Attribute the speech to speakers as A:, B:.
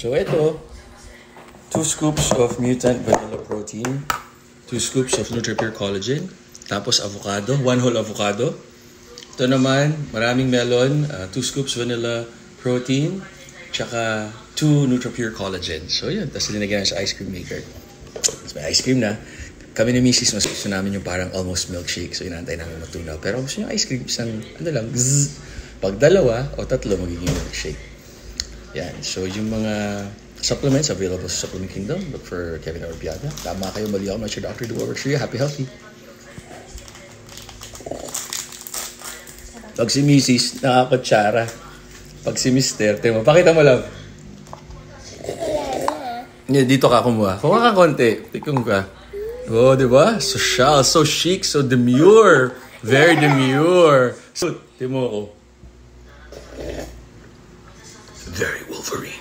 A: So ito, 2 scoops of mutant vanilla protein, 2 scoops of NutriPure collagen, tapos avocado, 1 whole avocado. Ito naman, maraming melon, 2 scoops vanilla protein, tsaka 2 NutriPure collagen. So yun, tapos linagyan sa ice cream maker. Tapos may ice cream na. Kami ni Mrs. mas gusto namin yung parang almost milkshake. So inantay namin matunaw. Pero gusto nyo ice cream, isang ano lang, zzz. Pag 2 o 3 magiging milkshake. Yan. So yung mga supplements available sa Supplement Kingdom. Look for Kevin Orbiaga. Tama kayo, mali ako. Not your doctor, do what works for you. Happy, healthy. Pag si Mrs. nakakatsara. Pag si Mr. Temo, pakita mo lang. Yeah, dito ka kumuha. Kuha ka konti. Tikong ka. Oh, di ba? Social, so chic, so demure. Very demure. So, Timo ko. Very Wolverine.